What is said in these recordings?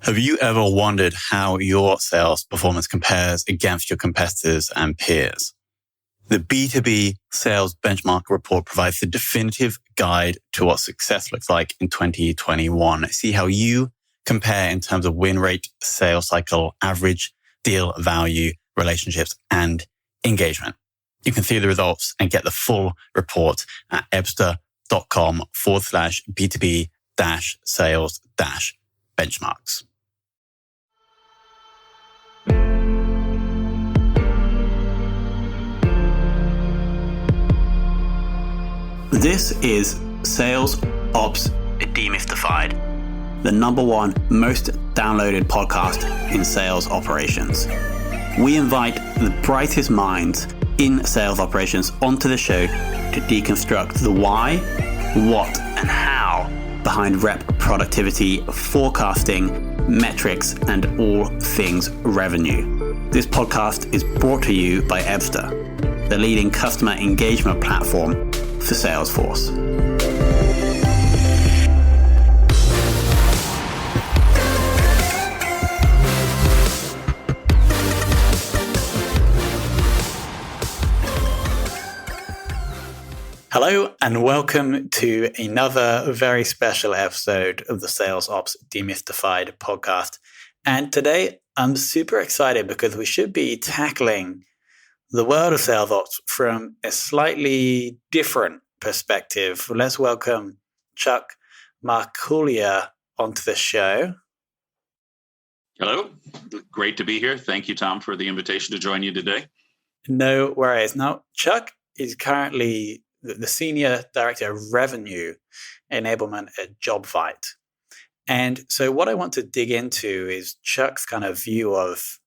Have you ever wondered how your sales performance compares against your competitors and peers? The B2B Sales Benchmark Report provides the definitive guide to what success looks like in 2021. See how you compare in terms of win rate, sales cycle, average deal value, relationships, and engagement. You can see the results and get the full report at ebsta.com/B2B-sales-benchmarks. This is Sales Ops Demystified, the #1 most downloaded podcast in sales operations. We invite the brightest minds in sales operations onto the show to deconstruct the why, what, and how behind rep productivity, forecasting, metrics, and all things revenue. This podcast is brought to you by Ebsta, the leading customer engagement platform for Salesforce. Hello and welcome to another very special episode of the Sales Ops Demystified podcast. And today I'm super excited because we should be tackling the world of sales ops from a slightly different perspective. Let's welcome Chuck Marcouiller onto the show. Hello. Great to be here. Thank you, Tom, for the invitation to join you today. No worries. Now, Chuck is currently the Senior Director of Revenue Enablement at Jobvite. And so what I want to dig into is Chuck's kind of view of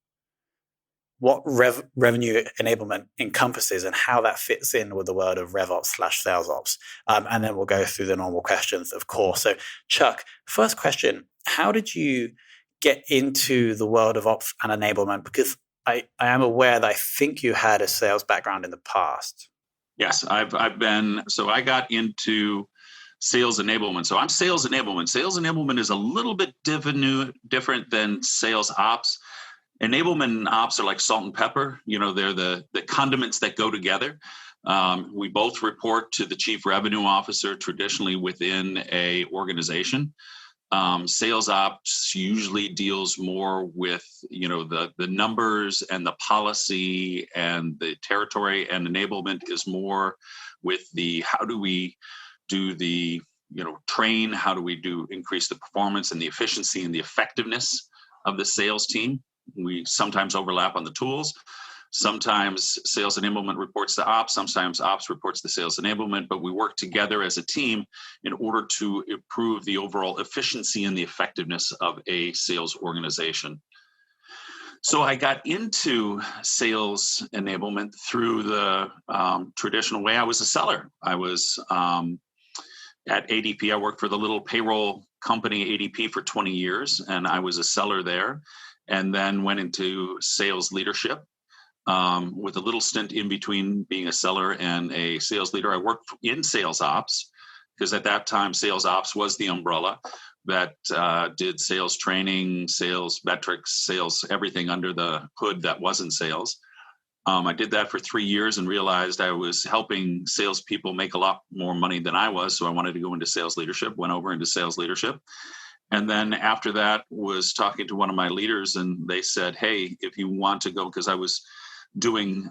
what revenue enablement encompasses and how that fits in with the world of RevOps/Sales Ops. And then we'll go through the normal questions, of course. So Chuck, first question, how did you get into the world of ops and enablement? Because I am aware that I think you had a sales background in the past. Yes, I got into sales enablement. So I'm sales enablement. Sales enablement is a little bit different than sales ops. Enablement and ops are like salt and pepper. You know, they're the condiments that go together. We both report to the chief revenue officer traditionally within a organization. Sales ops usually deals more with, the numbers and the policy and the territory, and enablement is more with the how do we do the, train, how do we increase the performance and the efficiency and the effectiveness of the sales team. We sometimes overlap on the tools. Sometimes sales enablement reports to ops. Sometimes ops reports to sales enablement, but we work together as a team in order to improve the overall efficiency and the effectiveness of a sales organization. So I got into sales enablement through the traditional way. I was a seller. I was at ADP. I worked for the little payroll company ADP for 20 years, and I was a seller there. And then went into sales leadership with a little stint in between being a seller and a sales leader. I worked in sales ops because at that time, sales ops was the umbrella that did sales training, sales metrics, sales, everything under the hood that wasn't sales. I did that for 3 years and realized I was helping salespeople make a lot more money than I was. So I wanted to go into sales leadership, went over into sales leadership. And then after that was talking to one of my leaders, and they said, hey, if you want to go, because I was doing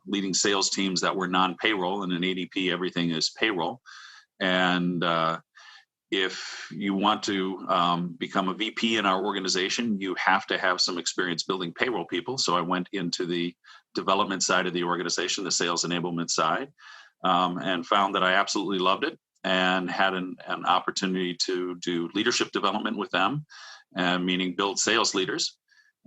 leading sales teams that were non-payroll, and in ADP, everything is payroll. And if you want to become a VP in our organization, you have to have some experience building payroll people. So I went into the development side of the organization, the sales enablement side, and found that I absolutely loved it. And had an opportunity to do leadership development with them, meaning build sales leaders,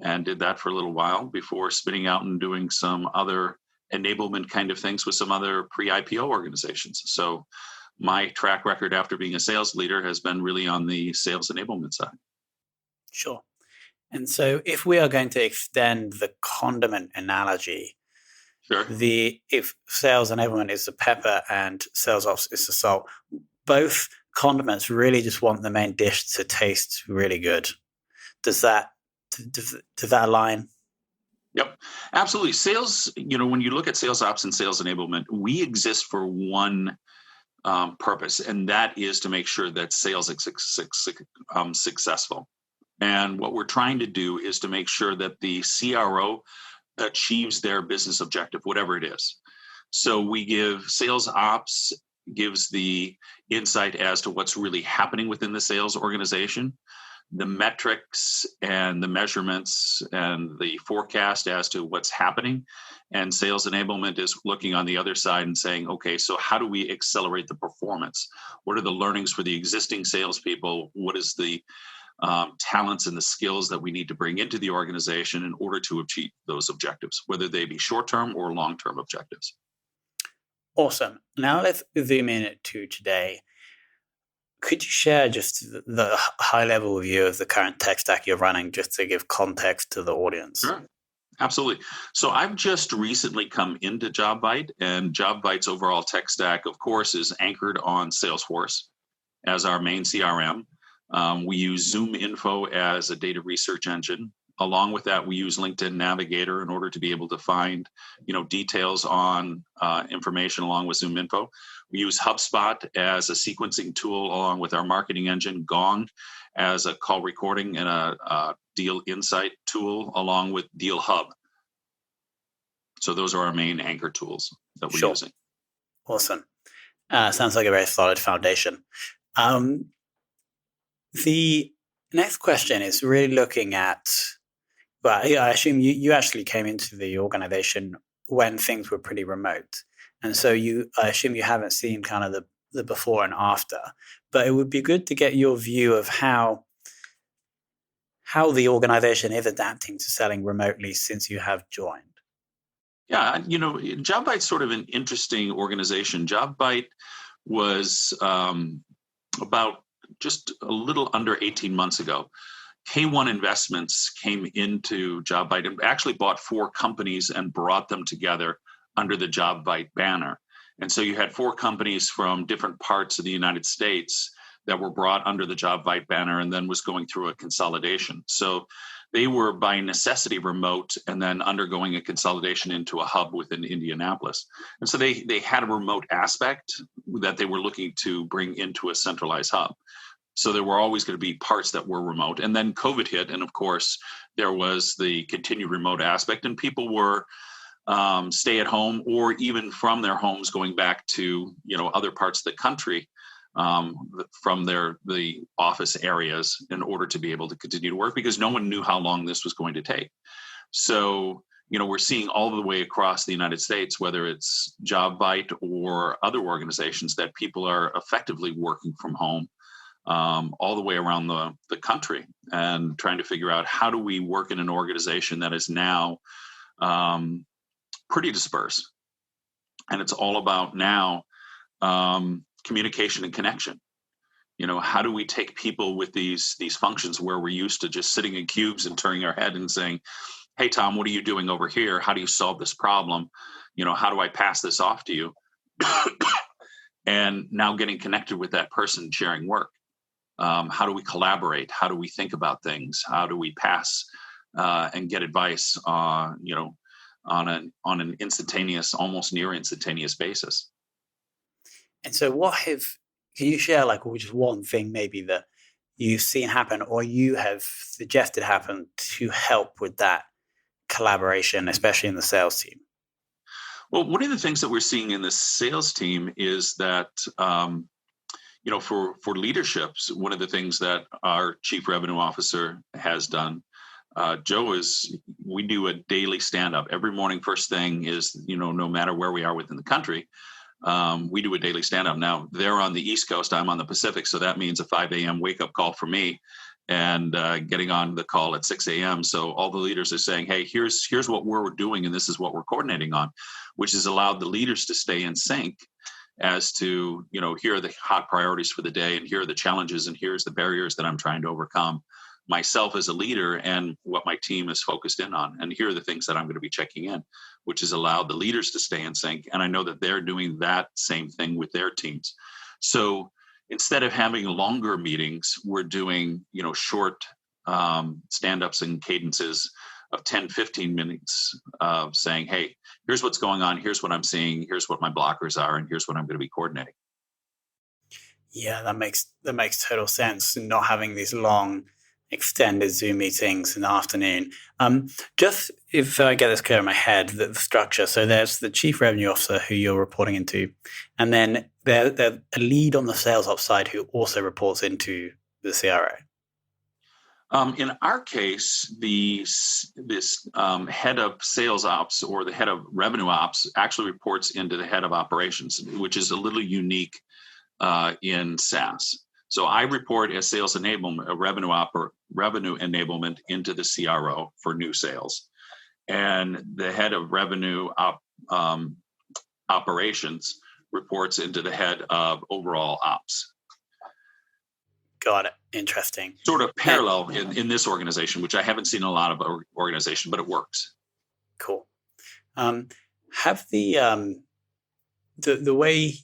and did that for a little while before spinning out and doing some other enablement kind of things with some other pre-IPO organizations. So my track record after being a sales leader has been really on the sales enablement side. Sure. And so if we are going to extend the condiment analogy, sure. If sales enablement is the pepper and sales ops is the salt, both condiments really just want the main dish to taste really good, Does that align? Yep, absolutely. Sales, when you look at sales ops and sales enablement, we exist for one purpose, and that is to make sure that sales is successful. And what we're trying to do is to make sure that the CRO achieves their business objective, whatever it is. So we give sales ops gives the insight as to what's really happening within the sales organization, the metrics and the measurements and the forecast as to what's happening. And sales enablement is looking on the other side and saying, okay, so how do we accelerate the performance? What are the learnings for the existing salespeople? What is the talents and the skills that we need to bring into the organization in order to achieve those objectives, whether they be short-term or long-term objectives? Awesome. Now let's zoom in to today. Could you share just the high-level view of the current tech stack you're running, just to give context to the audience? Sure. Absolutely. So I've just recently come into Jobvite, and Jobvite's overall tech stack, of course, is anchored on Salesforce as our main CRM. We use ZoomInfo as a data research engine. Along with that, we use LinkedIn Navigator in order to be able to find, details on information along with ZoomInfo. We use HubSpot as a sequencing tool along with our marketing engine, Gong as a call recording and a deal insight tool along with Deal Hub. So those are our main anchor tools that we're using. Awesome. Sounds like a very solid foundation. The next question is really looking at, well, I assume you actually came into the organization when things were pretty remote. And so I assume you haven't seen kind of the before and after, but it would be good to get your view of how the organization is adapting to selling remotely since you have joined. Yeah, Jobvite's sort of an interesting organization. Jobvite was about just a little under 18 months ago. K1 Investments came into Jobvite and actually bought 4 companies and brought them together under the Jobvite banner. And so you had 4 companies from different parts of the United States that were brought under the Jobvite banner and then was going through a consolidation. So they were by necessity remote and then undergoing a consolidation into a hub within Indianapolis. And so they had a remote aspect that they were looking to bring into a centralized hub. So there were always going to be parts that were remote. And then COVID hit. And of course, there was the continued remote aspect. And people were stay at home or even from their homes going back to, other parts of the country from the office areas in order to be able to continue to work because no one knew how long this was going to take. So, we're seeing all the way across the United States, whether it's Jobvite or other organizations, that people are effectively working from home. All the way around the country and trying to figure out how do we work in an organization that is now pretty dispersed. And it's all about now communication and connection. How do we take people with these functions where we're used to just sitting in cubes and turning our head and saying, hey, Tom, what are you doing over here? How do you solve this problem? How do I pass this off to you? And now getting connected with that person sharing work. How do we collaborate? How do we think about things? How do we pass and get advice on an instantaneous, almost near instantaneous basis? And so can you share just one thing maybe that you've seen happen or you have suggested happen to help with that collaboration, especially in the sales team? Well, one of the things that we're seeing in the sales team is that for leaderships, one of the things that our chief revenue officer has done, Joe, we do a daily stand-up. Every morning, first thing is, no matter where we are within the country, we do a daily stand-up. Now, they're on the East Coast, I'm on the Pacific, so that means a 5 a.m. wake-up call for me and getting on the call at 6 a.m. So all the leaders are saying, hey, here's what we're doing, and this is what we're coordinating on, which has allowed the leaders to stay in sync as to, here are the hot priorities for the day, and here are the challenges, and here's the barriers that I'm trying to overcome myself as a leader and what my team is focused in on. And here are the things that I'm going to be checking in, which has allowed the leaders to stay in sync. And I know that they're doing that same thing with their teams. So instead of having longer meetings, we're doing, short stand-ups and cadences of 10, 15 minutes of saying, hey, here's what's going on. Here's what I'm seeing. Here's what my blockers are. And here's what I'm going to be coordinating. Yeah, that makes total sense. Not having these long, extended Zoom meetings in the afternoon. Just if I get this clear in my head, the structure. So there's the chief revenue officer who you're reporting into, and then there's a lead on the sales ops side who also reports into the CRO. In our case, this head of sales ops or the head of revenue ops actually reports into the head of operations, which is a little unique in SaaS. So I report as sales enablement, revenue enablement into the CRO for new sales, and the head of revenue operations reports into the head of overall ops. Got it. Interesting. Sort of parallel in this organization, which I haven't seen in a lot of organization, but it works. Cool. Have the way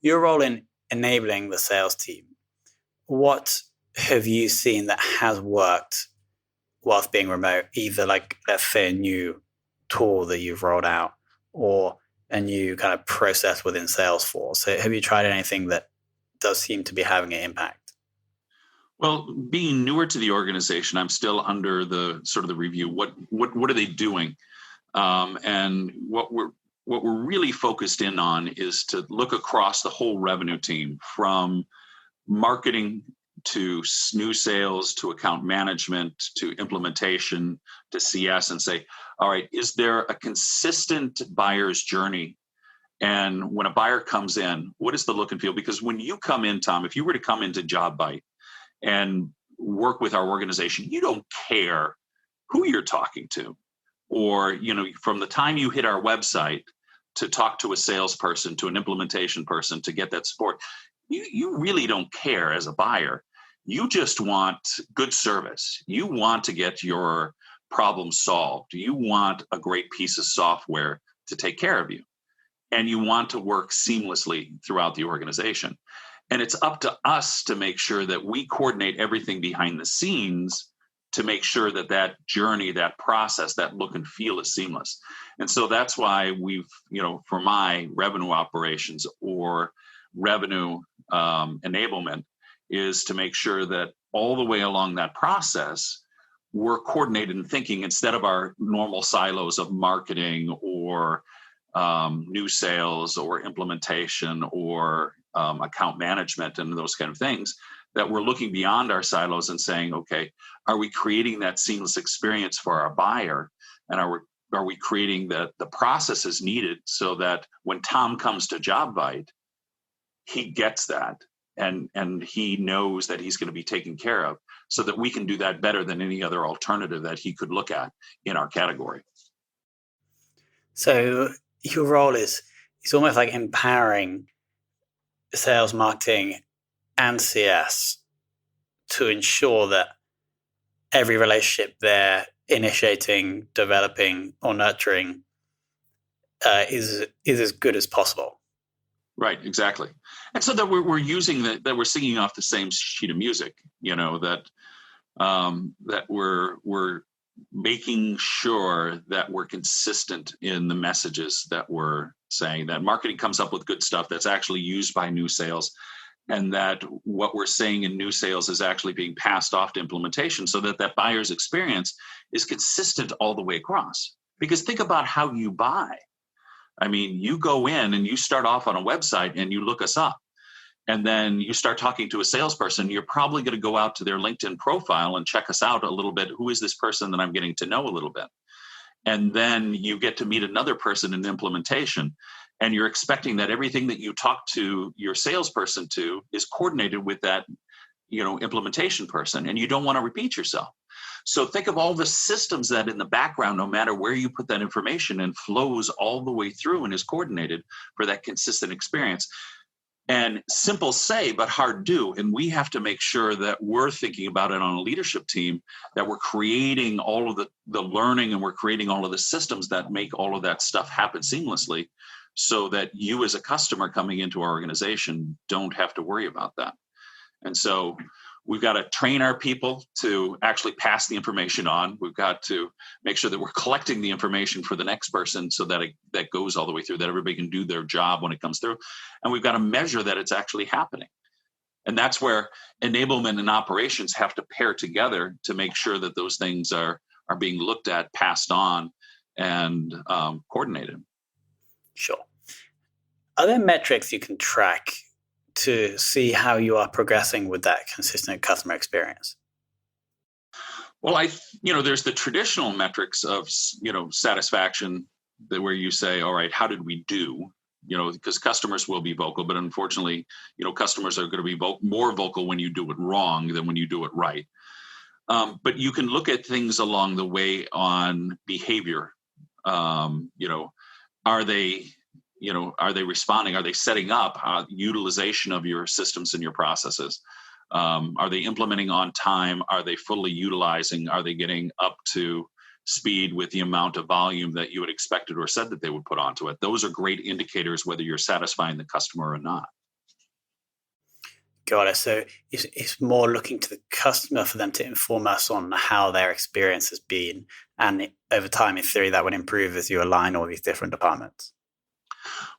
your role in enabling the sales team, what have you seen that has worked whilst being remote? Either like, let's say, a new tool that you've rolled out or a new kind of process within Salesforce. So have you tried anything that does seem to be having an impact? Well, being newer to the organization, I'm still under the sort of the review. What are they doing? And what we're really focused in on is to look across the whole revenue team, from marketing to new sales to account management to implementation to CS, and say, all right, is there a consistent buyer's journey? And when a buyer comes in, what is the look and feel? Because when you come in, Tom, if you were to come into Jobvite and work with our organization, you don't care who you're talking to. Or, from the time you hit our website to talk to a salesperson, to an implementation person, to get that support, you really don't care as a buyer. You just want good service. You want to get your problem solved. You want a great piece of software to take care of you. And you want to work seamlessly throughout the organization. And it's up to us to make sure that we coordinate everything behind the scenes to make sure that journey, that process, that look and feel is seamless. And so that's why we've, for my revenue operations or revenue enablement, is to make sure that all the way along that process, we're coordinated and thinking instead of our normal silos of marketing or new sales or implementation or account management and those kind of things, that we're looking beyond our silos and saying, okay, are we creating that seamless experience for our buyer? And are we creating the processes needed so that when Tom comes to Jobvite, he gets that and he knows that he's going to be taken care of, so that we can do that better than any other alternative that he could look at in our category. So your role is almost like empowering sales, marketing, and CS to ensure that every relationship they're initiating, developing, or nurturing is as good as possible. Right, exactly. And so that we're using that we're singing off the same sheet of music, that we're making sure that we're consistent in the messages that we're saying, that marketing comes up with good stuff that's actually used by new sales, and that what we're saying in new sales is actually being passed off to implementation, so that buyer's experience is consistent all the way across. Because think about how you buy. I mean, you go in and you start off on a website and you look us up, and then you start talking to a salesperson. You're probably going to go out to their LinkedIn profile and check us out a little bit. Who is this person that I'm getting to know a little bit? And then you get to meet another person in implementation, and you're expecting that everything that you talk to your salesperson to is coordinated with that, implementation person, and you don't want to repeat yourself. So think of all the systems that in the background, no matter where you put that information in, flows all the way through and is coordinated for that consistent experience. And simple say, but hard do. And we have to make sure that we're thinking about it on a leadership team, that we're creating all of the learning, and we're creating all of the systems that make all of that stuff happen seamlessly, so that you as a customer coming into our organization don't have to worry about that. And so We've got to train our people to actually pass the information on. We've got to make sure that we're collecting the information for the next person so that that goes all the way through, that everybody can do their job when it comes through. And we've got to measure that it's actually happening. And that's where enablement and operations have to pair together to make sure that those things are being looked at, passed on, and coordinated. Sure. Are there metrics you can track to see how you are progressing with that consistent customer experience? Well, there's the traditional metrics of, satisfaction, where you say, all right, how did we do? Because customers will be vocal, but unfortunately, customers are going to be more vocal when you do it wrong than when you do it right. But you can look at things along the way on behavior. Are they responding? Are they setting up utilization of your systems and your processes? Are they implementing on time? Are they fully utilizing? Are they getting up to speed with the amount of volume that you had expected or said that they would put onto it? Those are great indicators whether you're satisfying the customer or not. Got it. So it's more looking to the customer for them to inform us on how their experience has been. And over time, in theory, that would improve as you align all these different departments.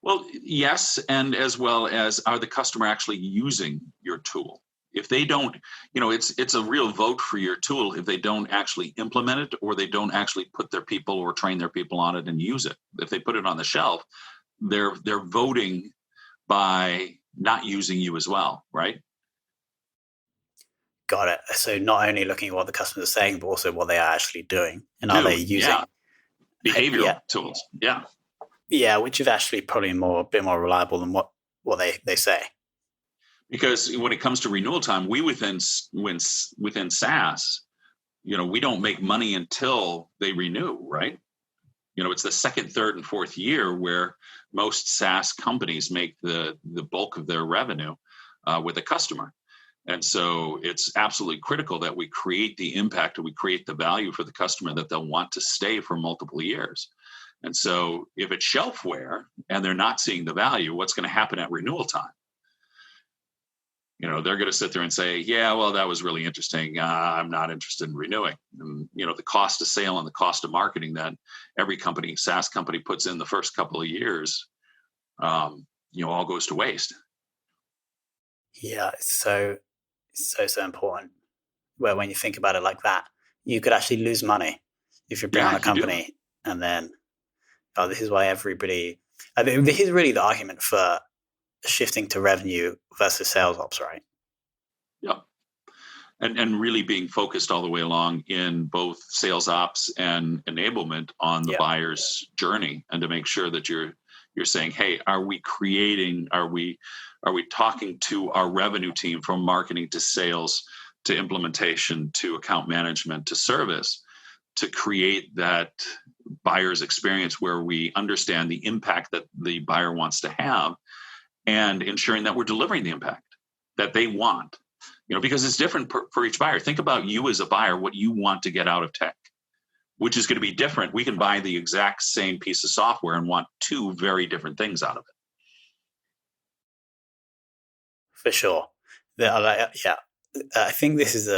Well, yes. And as well as, are the customer actually using your tool? If they don't, it's a real vote for your tool if they don't actually implement it, or they don't actually put their people or train their people on it and use it. If they put it on the shelf, they're voting by not using you as well, right? Got it. So not only looking at what the customers are saying, but also what they are actually doing, and are they using behavioral tools? Yeah. Yeah, which is actually probably a bit more reliable than what they say. Because when it comes to renewal time, within SaaS, we don't make money until they renew, right? It's the second, third, and fourth year where most SaaS companies make the bulk of their revenue with a customer. And so it's absolutely critical that we create the impact and we create the value for the customer that they'll want to stay for multiple years. And so if it's shelfware and they're not seeing the value, what's going to happen at renewal time? They're going to sit there and say, yeah, well, that was really interesting. I'm not interested in renewing. And, the cost of sale and the cost of marketing that every SaaS company puts in the first couple of years, all goes to waste. Yeah, it's so important. Where when you think about it like that, you could actually lose money if you bring on a company and then, this is why everybody, this is really the argument for shifting to revenue versus sales ops, right? Yeah. And really being focused all the way along in both sales ops and enablement on the buyer's journey, and to make sure that you're saying, hey, are we talking to our revenue team, from marketing to sales to implementation to account management to service, to create that buyer's experience where we understand the impact that the buyer wants to have, and ensuring that we're delivering the impact that they want, because it's different for each buyer. Think about you as a buyer, what you want to get out of tech, which is going to be different. We can buy the exact same piece of software and want two very different things out of it. For sure. I think this is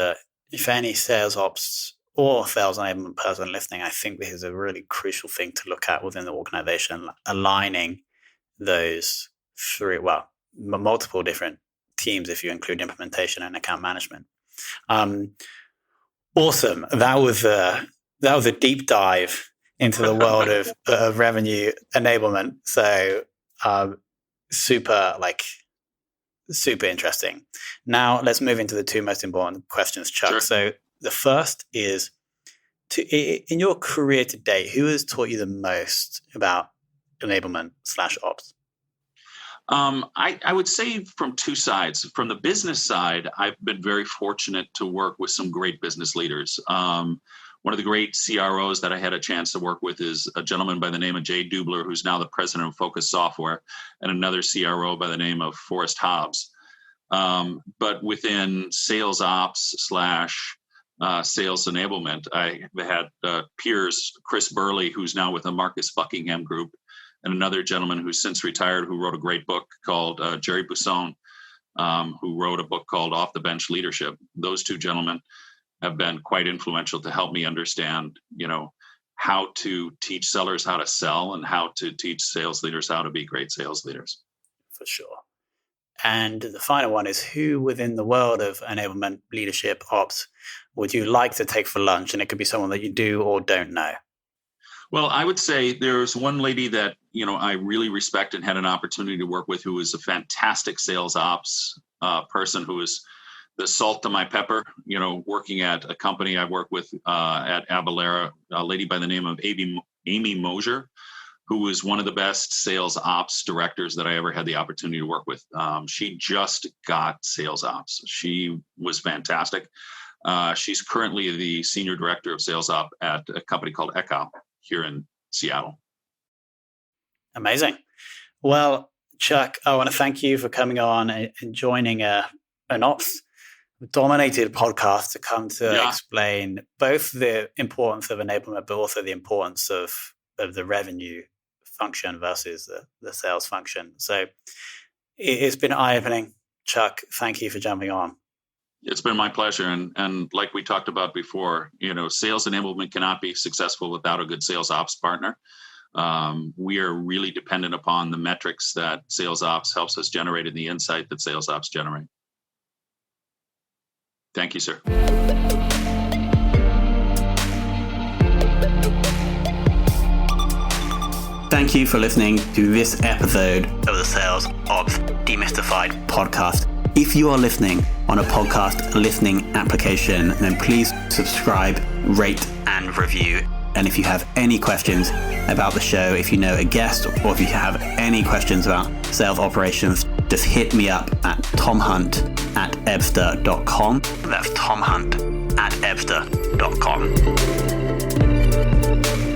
if any sales ops or sales enablement person listening, I think this is a really crucial thing to look at within the organization, aligning those through, multiple different teams if you include implementation and account management. Awesome. That was a deep dive into the world of revenue enablement. So super interesting. Now let's move into the two most important questions, Chuck. Sure. So the first is, in your career to date, who has taught you the most about enablement /ops? I would say from two sides. From the business side, I've been very fortunate to work with some great business leaders. One of the great CROs that I had a chance to work with is a gentleman by the name of Jay Dubler, who's now the president of Focus Software, and another CRO by the name of Forrest Hobbs. But within sales ops / sales enablement, I had peers, Chris Burley, who's now with the Marcus Buckingham Group, and another gentleman who's since retired, who wrote a great book called Jerry Busson, who wrote a book called Off the Bench Leadership. Those two gentlemen have been quite influential to help me understand, how to teach sellers how to sell and how to teach sales leaders how to be great sales leaders. For sure. And the final one is, who within the world of enablement, leadership, ops, would you like to take for lunch? And it could be someone that you do or don't know. Well, I would say there's one lady that, I really respect and had an opportunity to work with, who is a fantastic sales ops person, who is the salt to my pepper, working at a company I work with at Avalera, a lady by the name of Amy Mosier, who was one of the best sales ops directors that I ever had the opportunity to work with. She just got sales ops. She was fantastic. She's currently the senior director of sales op at a company called Echo here in Seattle. Amazing. Well, Chuck, I want to thank you for coming on and joining an ops dominated podcast to come to explain both the importance of enablement, but also the importance of the revenue function versus the sales function. So it's been eye-opening. Chuck, thank you for jumping on. It's been my pleasure. And like we talked about before, sales enablement cannot be successful without a good sales ops partner. We are really dependent upon the metrics that sales ops helps us generate and the insight that sales ops generate. Thank you, sir. Thank you for listening to this episode of the Sales Ops Demystified Podcast. If you are listening on a podcast listening application, then please subscribe, rate, and review. And if you have any questions about the show, if you know a guest, or if you have any questions about sales operations, just hit me up at tomhunt@ebster.com. That's tomhunt@ebster.com.